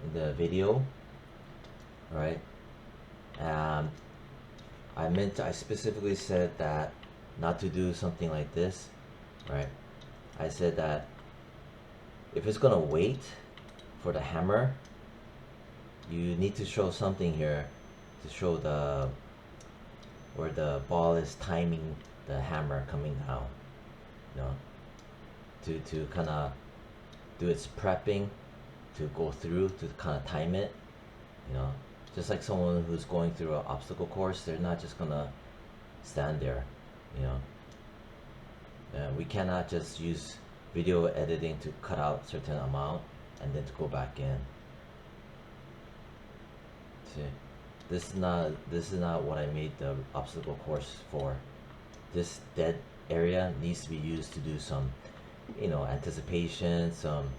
in the video, right? I specifically said that not to do something like this, right? I said that if it's gonna wait for the hammer, you need to show something here to show the where the ball is timing the hammer coming down, you know, to kind of do its prepping to go through to kind of time it, you know, just like someone who's going through an obstacle course. They're not just gonna stand there, you know. We cannot just use video editing to cut out certain amount and then to go back in. See, this is not what I made the obstacle course for. This dead area needs to be used to do some, you know, anticipation, some,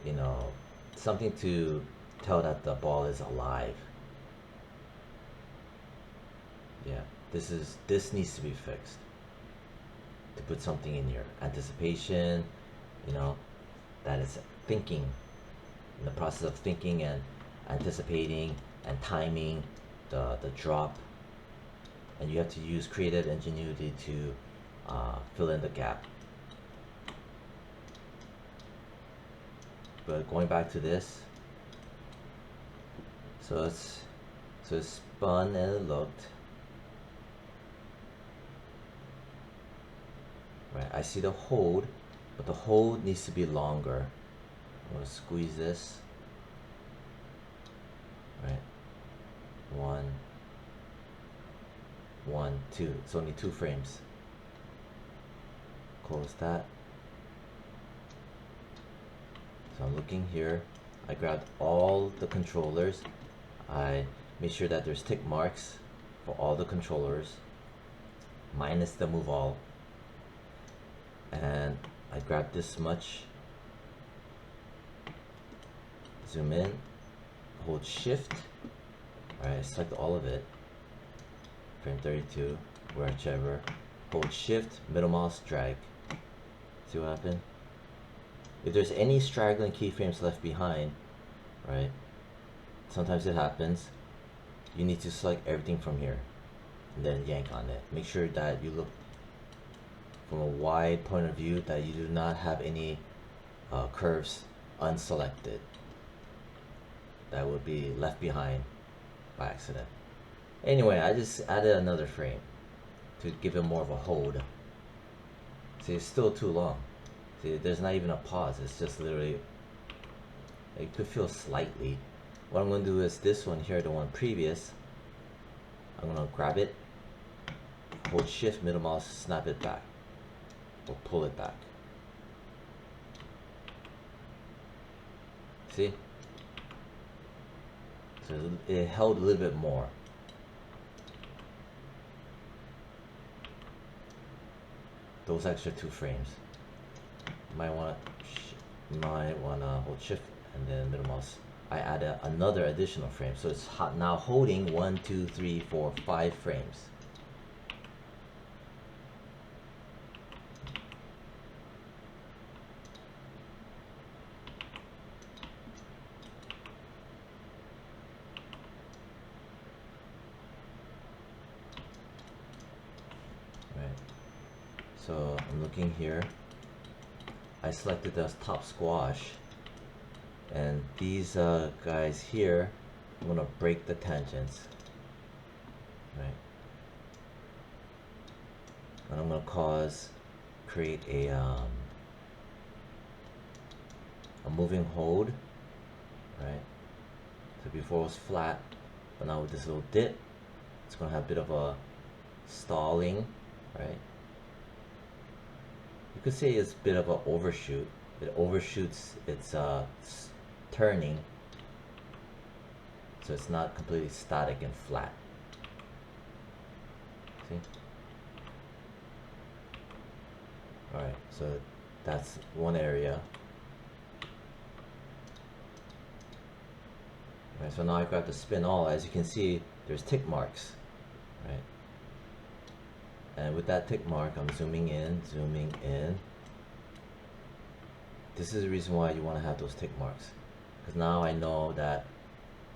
you know, something to tell that the ball is alive. Yeah, this needs to be fixed. To put something in here, anticipation, you know, that is thinking, in the process of thinking and anticipating and timing the drop, and you have to use creative ingenuity to fill in the gap. But going back to this, so it's spun and it looked right. I see the hold, but the hold needs to be longer. I'm gonna squeeze this, right? One, two. It's only 2 frames. Close that. So I'm looking here. I grabbed all the controllers. I made sure that there's tick marks for all the controllers, minus the move all. And I grabbed this much. Zoom in, hold shift. Alright, select all of it. Frame 32, whichever. Hold shift, middle mouse, drag. See what happened? If there's any straggling keyframes left behind, right? Sometimes it happens. You need to select everything from here and then yank on it. Make sure that you look from a wide point of view, that you do not have any curves unselected that would be left behind by accident. Anyway, I just added another frame to give it more of a hold. See, it's still too long. See, there's not even a pause. It's just literally, it could feel slightly. What I'm going to do is this one here, the one previous, I'm going to grab it, hold shift, middle mouse, snap it back, or pull it back. See? So it held a little bit more. Those extra 2 frames. Might wanna hold shift and then middle mouse. I added another additional frame, so it's now holding 1, 2, 3, 4, 5 frames. Right. So I'm looking here. I selected the top squash, and these guys here, I'm gonna break the tangents, right? And I'm gonna create a moving hold, right? So before it was flat, but now with this little dip, it's gonna have a bit of a stalling, right? You could say it's a bit of an overshoot. It overshoots its turning, so it's not completely static and flat. See? Alright, so that's one area. Alright, so now I've got the spin all. As you can see, there's tick marks, right? And with that tick mark, I'm zooming in, zooming in. This is the reason why you want to have those tick marks, because now I know that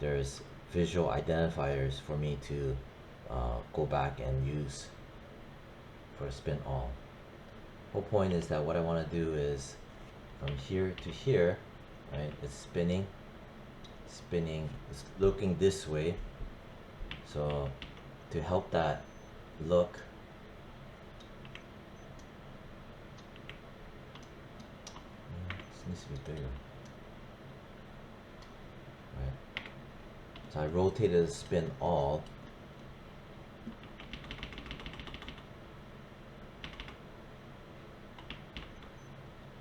there's visual identifiers for me to go back and use for a spin all. Whole point is that what I want to do is from here to here, right? It's spinning, it's looking this way. So to help that look, this needs to be bigger, right? So I rotated the spin all.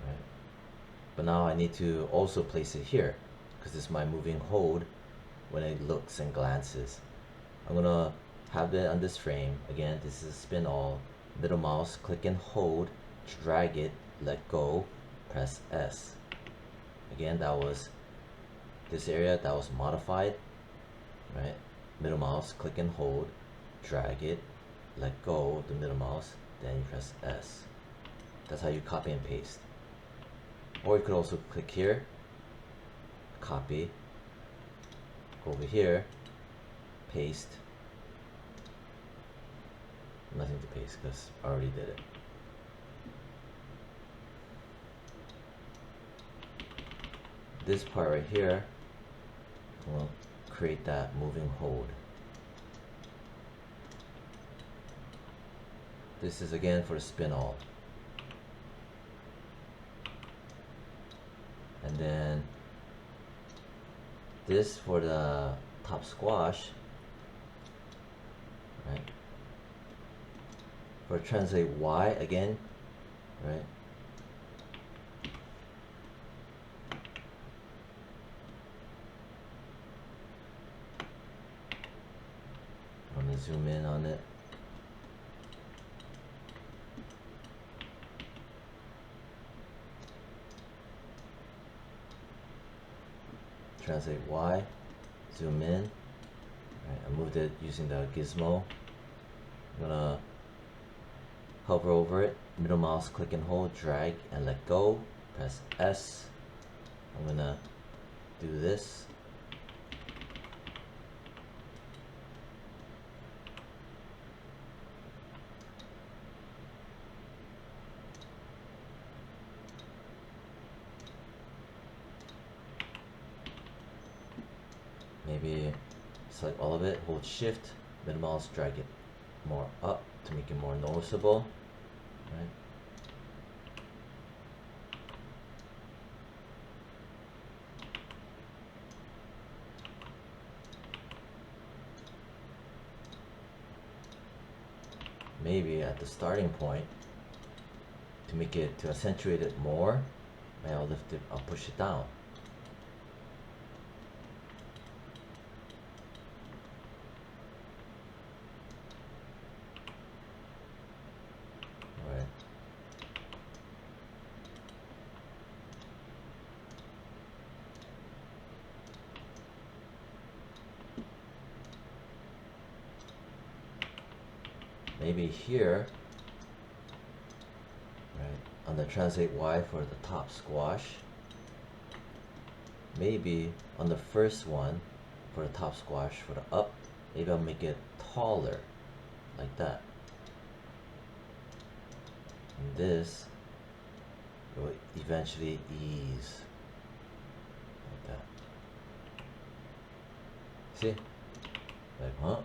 Right? But now I need to also place it here because it's my moving hold when it looks and glances. I'm gonna have it on this frame. Again, this is spin all. Middle mouse, click and hold, drag it, let go, press S. Again, that was this area that was modified, right? Middle mouse, click and hold, drag it, let go of the middle mouse, then you press S. That's how you copy and paste. Or you could also click here, copy, go over here, paste. Nothing to paste because I already did it. This part right here will create that moving hold. This is again for the spin all. And then this for the top squash, right? For translate Y again, right? I'm gonna zoom in on it. Translate Y, zoom in. Right, I moved it using the gizmo. I'm gonna hover over it, middle mouse, click and hold, drag and let go, press S. I'm gonna do this. Maybe select all of it, hold shift, middle mouse, drag it more up to make it more noticeable, right? Maybe at the starting point, to make it, to accentuate it more, I'll lift it, I'll push it down. Alright. Maybe here, right, on the translate Y for the top squash, maybe on the first one for the top squash for the up, maybe I'll make it taller like that. And this will eventually ease like that. See? Like, huh?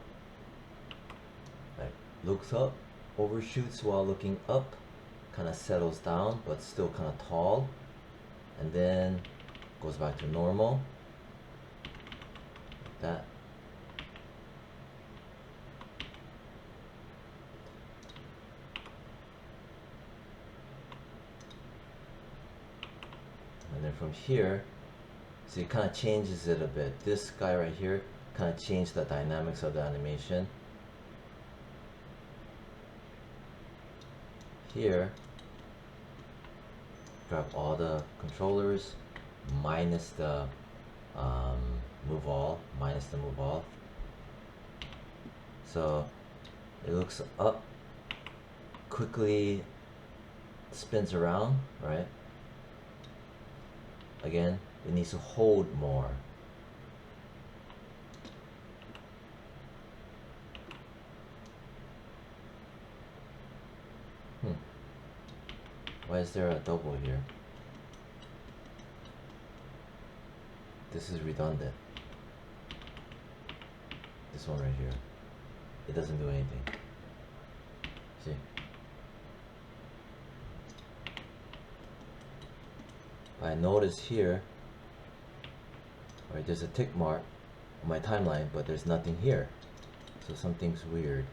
Like, looks up, overshoots while looking up, kind of settles down, but still kind of tall, and then goes back to normal, like that. And then from here, so it kind of changes it a bit. This guy right here kind of changed the dynamics of the animation. Here, grab all the controllers, minus the move all, so it looks up, quickly spins around, right? Again, it needs to hold more. Why is there a double here? This is redundant. This one right here. It doesn't do anything. See? I notice here, right, there's a tick mark on my timeline, but there's nothing here. So something's weird.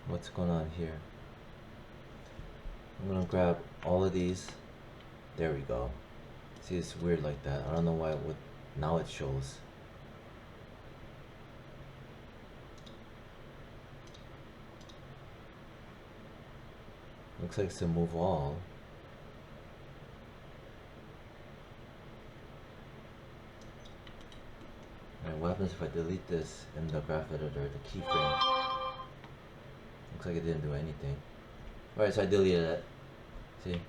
What's going on here? I'm gonna grab all of these. There we go. See, it's weird like that. I don't know why it would. Now it shows. Looks like it's a move all. And what happens if I delete this in the graph editor, the keyframe? Looks like it didn't do anything. Alright, so I deleted it. See?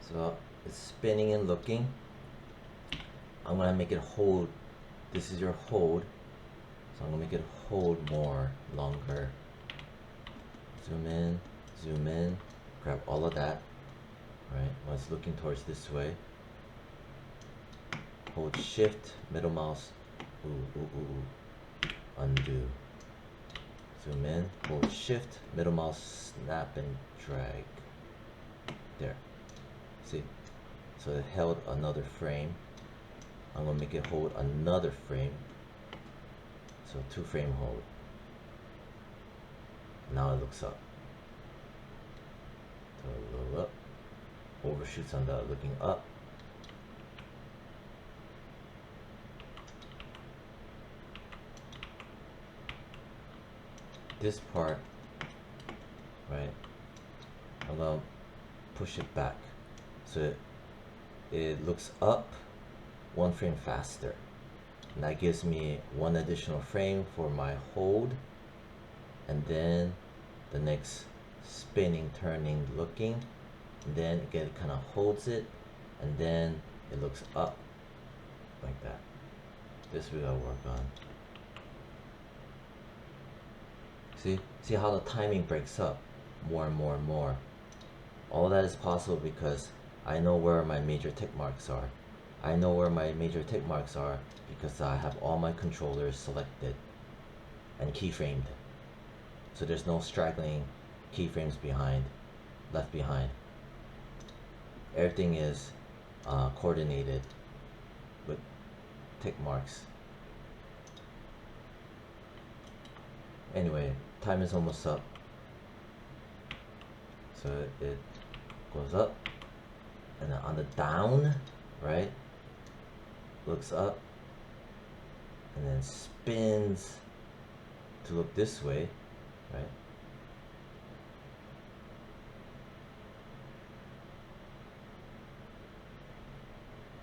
So it's spinning and looking. I'm gonna make it hold. This is your hold. So I'm gonna make it hold more, longer. Zoom in, grab all of that. Right, when it's looking towards this way. Hold shift, middle mouse, undo. Zoom in, hold shift, middle mouse, snap and drag. There. See? So it held another frame. I'm gonna make it hold another frame. So 2 frame hold. Now it looks up. So a little up. Overshoots on the looking up. This part, right, I'm gonna push it back so it looks up 1 frame faster, and that gives me 1 additional frame for my hold, and then the next spinning, turning, looking, and then again it kind of holds it, and then it looks up like that. This we gotta work on. See how the timing breaks up more and more and more. All that is possible because I know where my major tick marks are. I know where my major tick marks are because I have all my controllers selected and keyframed. So there's no straggling keyframes left behind. Everything is coordinated with tick marks. Anyway, time is almost up. So it goes up, and then on the down, right, looks up, and then spins to look this way, right?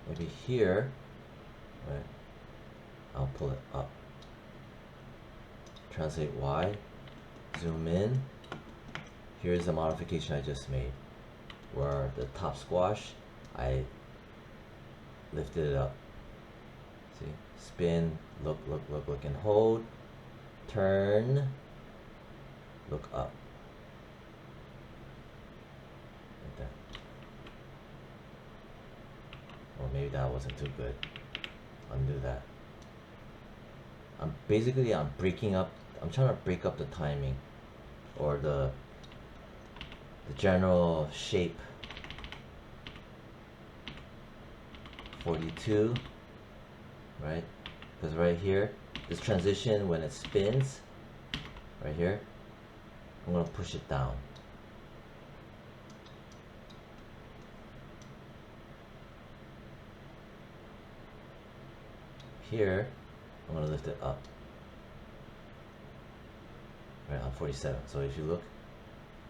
Maybe here, right, I'll pull it up. Translate Y, zoom in. Here's the modification I just made, where the top squash, I lifted it up. See, spin, look, and hold, turn, look up. Like that. Or maybe that wasn't too good. Undo that. I'm breaking up. I'm trying to break up the timing, or the general shape. 42, right? Because right here, this transition when it spins, right here, I'm gonna push it down. Here, I'm gonna lift it up. Right on 47. So if you look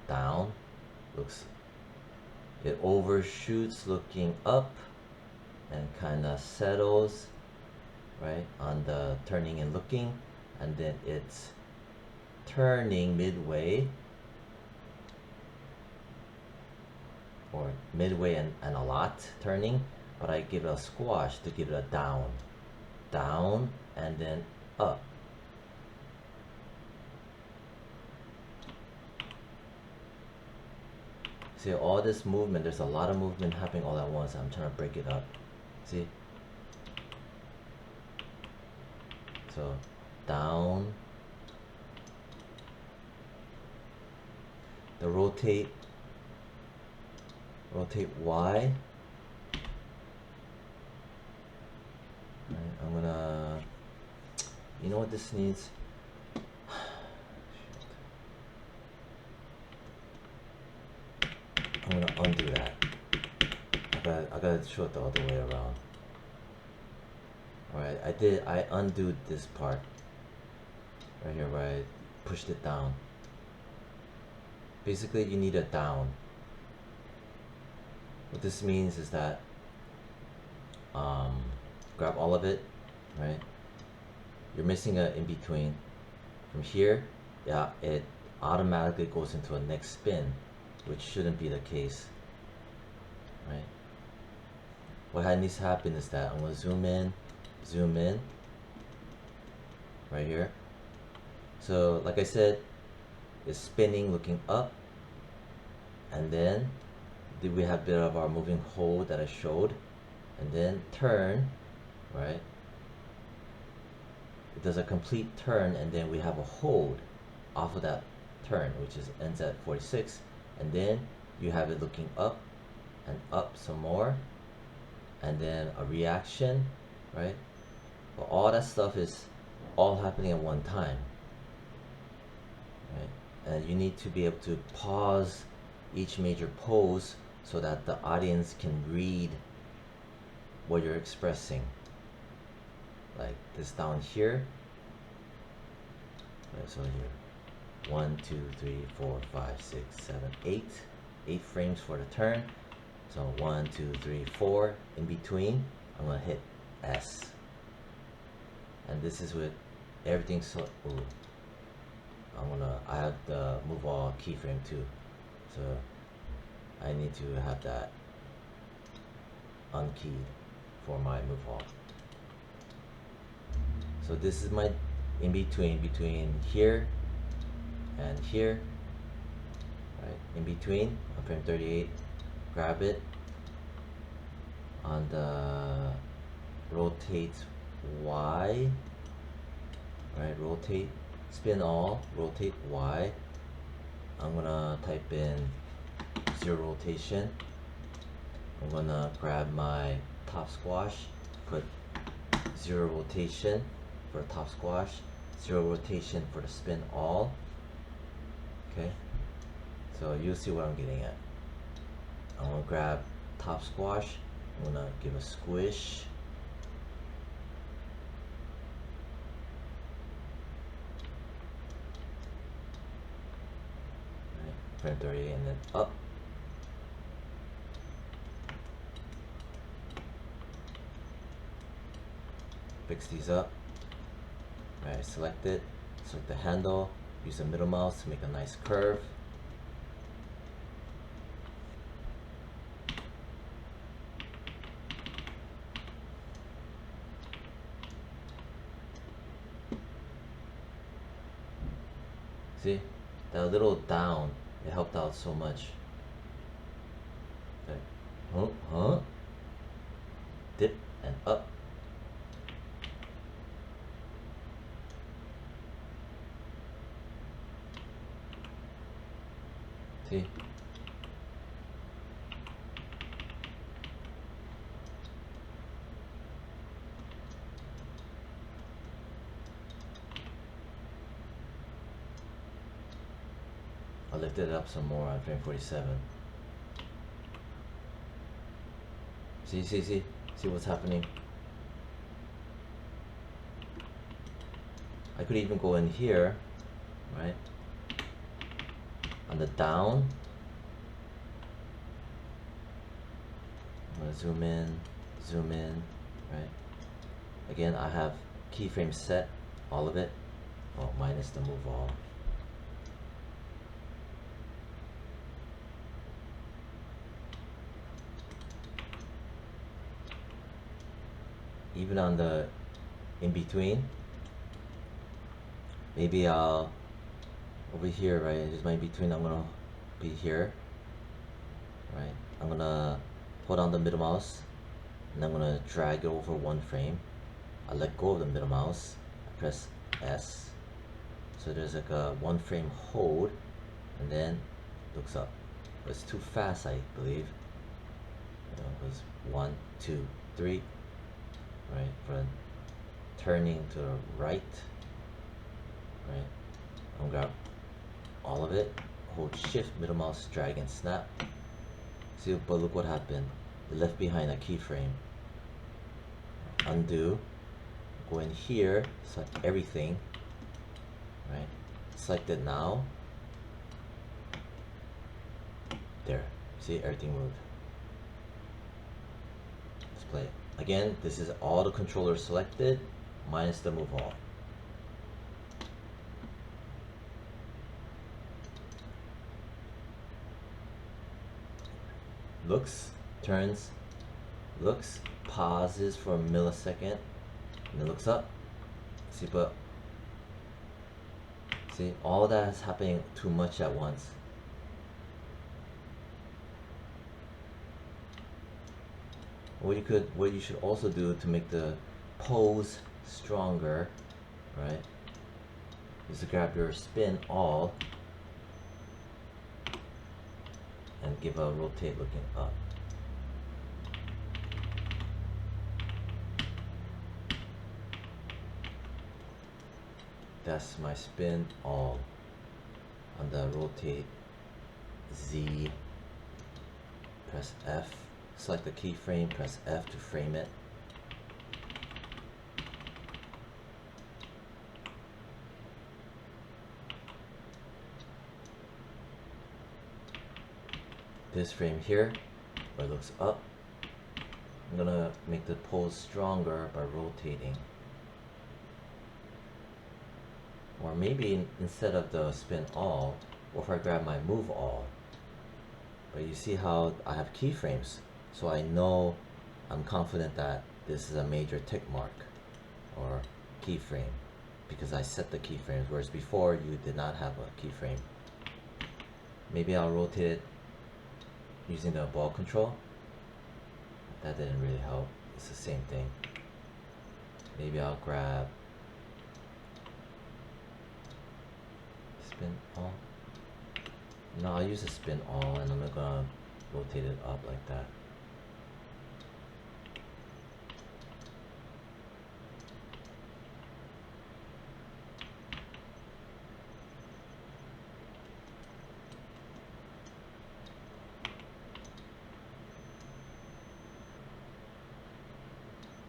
down, it overshoots looking up and kind of settles right, on the turning and looking, and then it's turning midway, or midway and a lot turning, but I give it a squash to give it a down, down, and then up. See all this movement, there's a lot of movement happening all at once. I'm trying to break it up. See? So down, the rotate Y. Right, I'm gonna, you know what this needs? I'm gonna undo that. I gotta show it the other way around. Alright, I undid this part right here where I pushed it down. Basically you need a down. What this means is that grab all of it, right? You're missing a in between. From here, yeah, it automatically goes into a next spin, which shouldn't be the case, right? What needs to happen is that I'm going to zoom in, right here. So like I said, it's spinning looking up, and then we have a bit of our moving hold that I showed, and then turn, right? It does a complete turn, and then we have a hold off of that turn, which ends at 46, and then you have it looking up and up some more, and then a reaction, right? But all that stuff is all happening at one time, right? And you need to be able to pause each major pose so that the audience can read what you're expressing. Like this down here, right, so here 1 2 3 4 5 6 7 8 frames for the turn. So 1 2 3 4 in between, I'm gonna hit S, and this is with everything. So I have the move all keyframe too, so I need to have that unkeyed for my move all. So this is my in between here and here, right? In between on frame 38, grab it on the rotate Y, right? Rotate, spin all, rotate Y. I'm gonna type in 0 rotation. I'm gonna grab my top squash, put 0 rotation for top squash, 0 rotation for the spin all. Okay, so you'll see what I'm getting at. I'm gonna grab top squash, I'm gonna give a squish, right, frame 30, and then up. Fix these up. Right, select it, select the handle, use the middle mouse to make a nice curve. See, that little down, it helped out so much. Okay. Dip and up. See? I lifted it up some more on frame 47. See what's happening? I could even go in here, right? On the down, I'm gonna zoom in, right? Again, I have keyframe set, all of it, well, minus the move all. Even on the in between, maybe I'll over here, right? Here's my in between. I'm gonna be here, right? I'm gonna hold on the middle mouse, and I'm gonna drag it over one frame. I let go of the middle mouse. I press S, so there's like a one frame hold, and then looks up. But it's too fast, I believe. It was 1, 2, 3. Right, for turning to the right, right, I'm gonna grab all of it, hold shift, middle mouse, drag and snap. See, but look what happened, it left behind a keyframe. Undo, go in here, select everything, right, select it now, there, see, everything moved. Let's play it. Again, this is all the controllers selected, minus the move all. Looks, turns, looks, pauses for a millisecond, and then looks up. See, but see, all that is happening too much at once. What you should also do to make the pose stronger, right, is to grab your spin all and give a rotate looking up. That's my spin all. On the rotate Z, press F. Select the keyframe, press F to frame it. This frame here, where it looks up, I'm gonna make the pose stronger by rotating. Or maybe instead of the spin all, or if I grab my move all. But you see how I have keyframes. So I know, I'm confident that this is a major tick mark or keyframe because I set the keyframes, whereas before you did not have a keyframe. Maybe I'll rotate it using the ball control. That didn't really help. It's the same thing. Maybe I'll grab spin all. No, I'll use a spin all and I'm gonna rotate it up like that.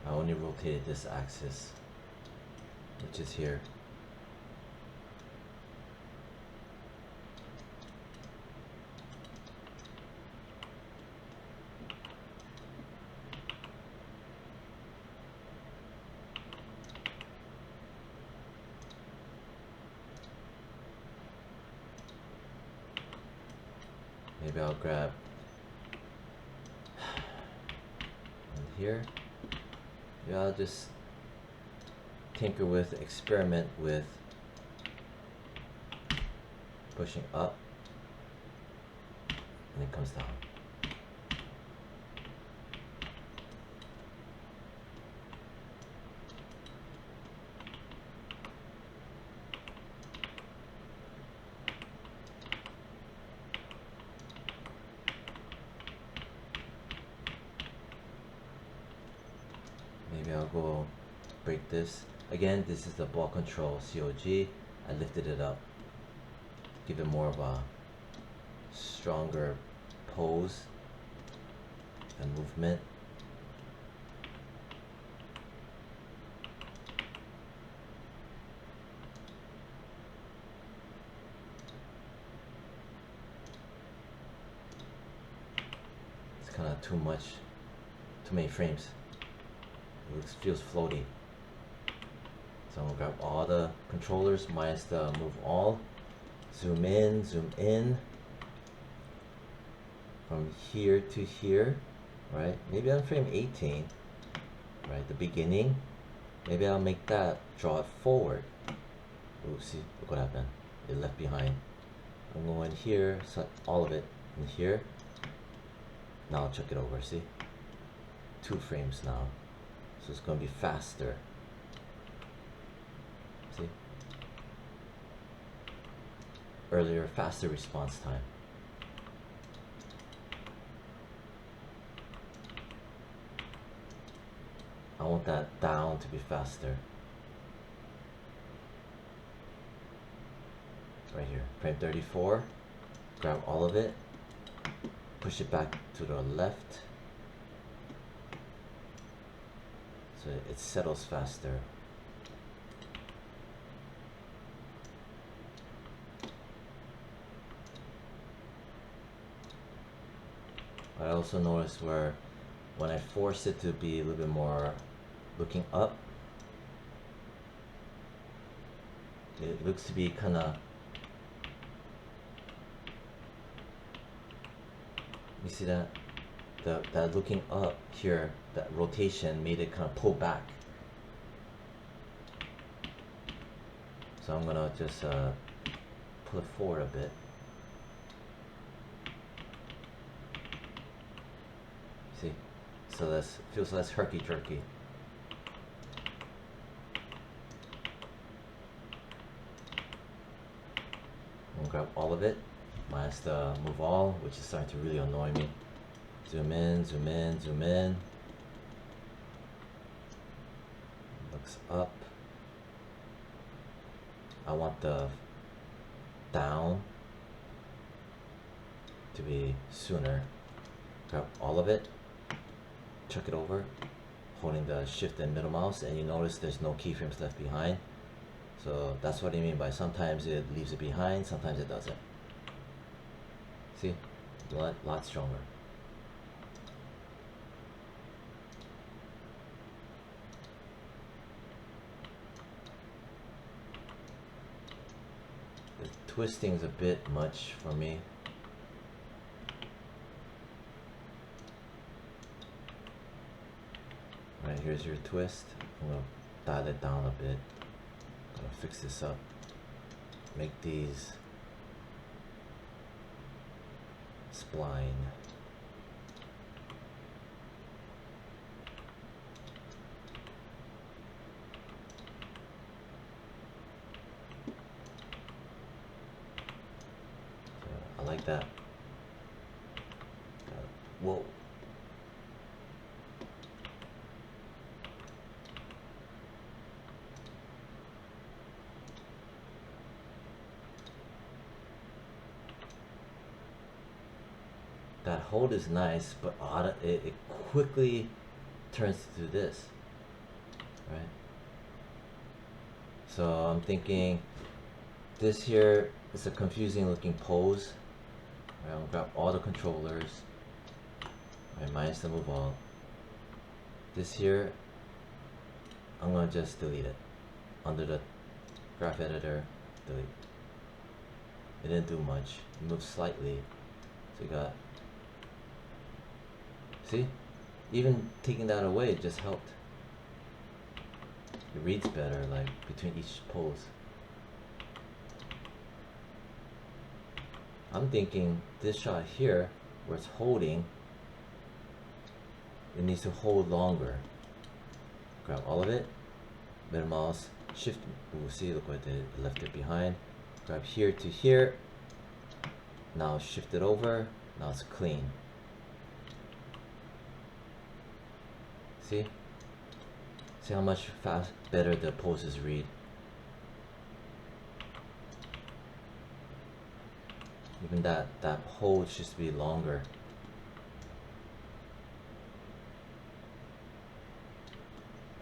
I only rotated this axis, which is here. Maybe I'll grab and here. Yeah, I'll just tinker with, experiment with pushing up and it comes down. Maybe I'll go break this. Again, this is the ball control COG. I lifted it up. Give it more of a stronger pose and movement. It's kind of too much, too many frames. It feels floaty. So I'm gonna grab all the controllers minus the move all, zoom in from here to here, right? Maybe on frame 18, right? The beginning. Maybe I'll make that, draw it forward. Ooh, see, look what happened. It left behind. I'm going here, set all of it in here. Now I'll check it over, see? 2 frames now. So it's gonna be faster. See? Earlier, faster response time. I want that down to be faster. Right here, frame 34. Grab all of it. Push it back to the left. So it settles faster. I also noticed where when I force it to be a little bit more looking up, it looks to be kind of, you see that? That looking up here, that rotation made it kind of pull back. So I'm gonna just pull it forward a bit. See? So that feels less herky-jerky. I'm gonna grab all of it, minus the move all, which is starting to really annoy me. Zoom in, zoom in, zoom in. Looks up. I want the down to be sooner. Grab all of it, chuck it over, holding the shift and middle mouse, and you notice there's no keyframes left behind. So that's what I mean by sometimes it leaves it behind, sometimes it doesn't. See? A lot stronger. The twisting's a bit much for me. Right, here's your twist. I'm gonna dial it down a bit. I'm gonna fix this up. Make these spline. I like that. Whoa. That hold is nice, but it quickly turns to this, right? So I'm thinking this here is a confusing looking pose. Right, I'll grab all the controllers, right, minus the move all. This here, I'm gonna just delete it. Under the graph editor, delete. It didn't do much, it moved slightly. So you got, see? Even taking that away just helped. It reads better, like between each pose. I'm thinking this shot here, where it's holding, it needs to hold longer. Grab all of it, middle mouse, shift, we'll see, look what it left it behind. Grab here to here, now shift it over, now it's clean. See? See how much better the poses read. Even that hold should be longer.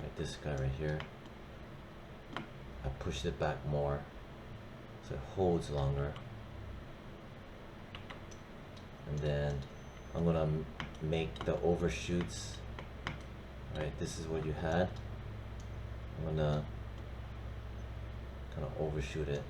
Like this guy right here. I pushed it back more, so it holds longer. And then I'm gonna make the overshoots. Right, this is what you had. I'm gonna kind of overshoot it.